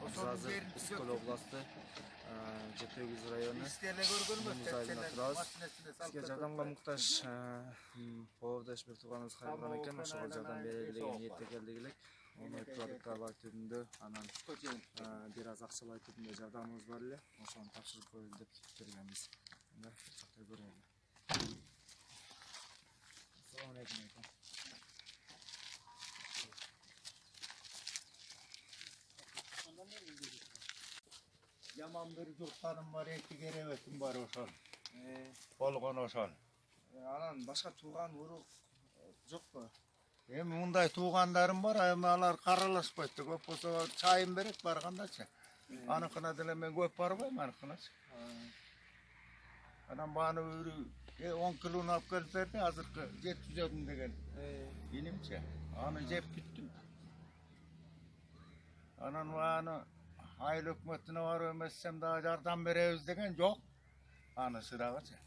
Biz hazır Iskol oblasti, Жетегиз району, Муз айылында турабыз. Бизге жардамга муктаж боордош бир тууганыбыз кайрылган экен, ошого жардам берели деген ниетте келдик элек. Ону продукттарды түрүндө, анан бир аз акчалай түрүндө жардамыбыз бар эле. Ошону тапшырып коелу деп келгенбиз. Мына жакта көрөлү. Assalamu alaikum. Yaman bir jurttanım var, eti gerevetim var oşon. Olgon oşon. Анан башка тууган урук жокпу? Мындай туугандарым бар, эми алар каралашпайт. Көп болсо чайын берет баргандачы. Аныкына деле мен көп барбайм, аныкыначы. Анан бааны 10 килону алып келип берди, азыркы жеткизем деген. Инимче. Аны жеп бүттүм. Анан бааны айыл өкмөтүнө барып эмессем дагы жардам беребиз деген жок. Аны сырагычы.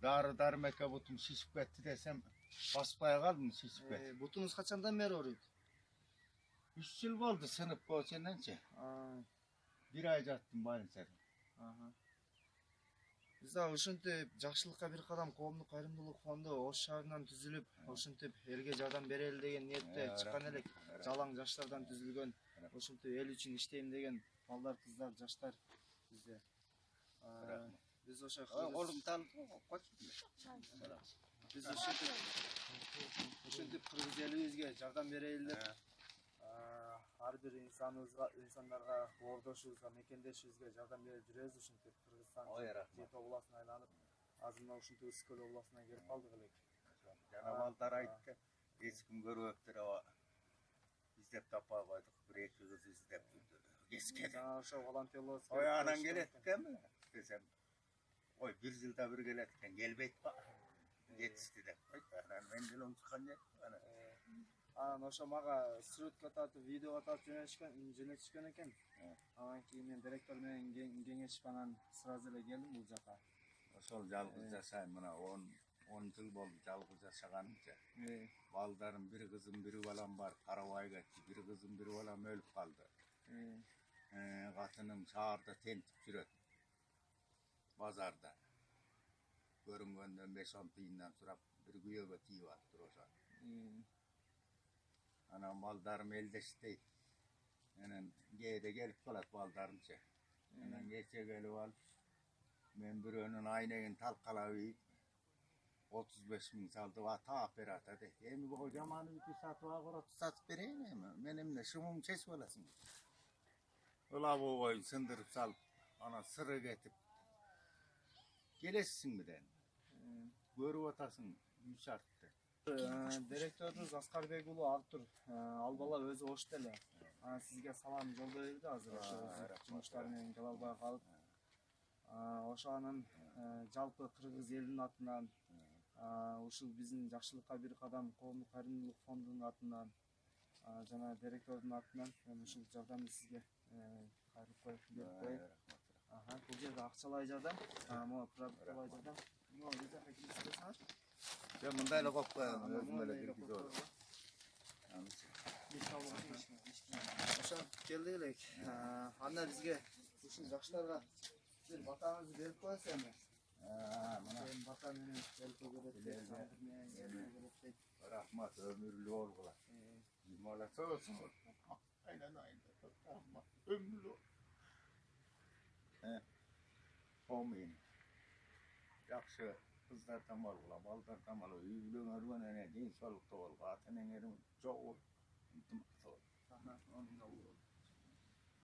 Дары дармекке бутум шишип кетти десем, баспай калдым, шишип кетти. Бутуңуз качандан бери ооруйт? 3 жыл болду сынып болчененчи. 1 ай жаттым больницада. Биз да ушинтип жакшылыкка бир кадам коомдук кайрымдуулук фонду Ош шаарынан түзүлүп, ушинтип элге жардам берели деген ниетте чыккан элек. Жалаң жаштардан түзүлгөн, ушинтип эл үчүн иштейм деген балдар, кыздар, жаштар бизде. Биз ошо Биз ушинтип кыргыз элибизге жардам берели деп ар бир инсандарга, боордошубузга, мекендешибизге жардам берип жүрөбүз. Ушинтип Кыргызстан Жети областын айланып, азыр мына ушинтип Ысыкөл областына келип калдык элек. Жана балдар айтты, эч ким көрбөптүр, издеп таппай койдук, бир эки кыз издеп кескени. Жана ошо волонтерлор Анан келет экенби десем, ой, 1 жылда бир келет экен, келбейт ба? Жетишти деп. Анан мен деле унуткан жок. Анан ошо мага сүрөткө тартып, видеого тартып жөнөтүшкөн экен. Анан кийин мен директор менен кеңешип, анан сразу эле келдим бул жака. Ошол жалгыз жашайм, мына 10 жыл болду жалгыз жашаганымча. Балдарым, бир кызым, бир балам бар, карабай кетти. Бир кызым, бир балам өлүп калды. Катыным шаарда тентип жүрөт. Базарда. Көрүнгөндөн 5-10 тыйындан сурап, бир күйөөгө тийип атыптыр ошо. Анан балдарым элдештейт. Анан кээде келип калат балдарымчы. Анан кече келип алып, мен бирөөнүн айнегин талкалап ийип, 35 000 салдып таап бер ата дейт. Эми бул жаман үйдү сатып агырот сатып берейин эми. Мен эмне шумум чечип аласың. Улабы коюп сындырып салып, анан сыры кетип. Келесиңби дедим. Көрүп атасың үй шартты. Директорубуз Аскарбек уулу Артур, ал бала өзү Ошто эле. Анан сизге салам жолдой берди, азыр ошо жумуштары менен келе албай калып. Ошо анын жалпы кыргыз элинин атынан, ушул биздин жакшылыкка бир кадам коомдук кайрымдуулук фондунун атынан, жана директордун атынан мен ушул жардамды сизге кайрылып коюп берип коеюн. Бул жерде акчалай жардам, могу продуктовой жардам. Могу бизде киргизсеңиз. Жа мындай эле коюп коем, өзүм эле киргизип алам. Ошо келдик элек. Анда бизге ушул жаштарга бир батаңызды берип коесуз эми. Мына бата менен келип берет. Рахмат, өмүрлүү болгула. Молодцов. Айнан. Рахмат, өмүрлүү. Помин. Жакшы кыздардан болгула, балдардан болгула, үйлөнгөргөн эне ден соолукта болгула, ата энеңердин жогу ынтымакта бол.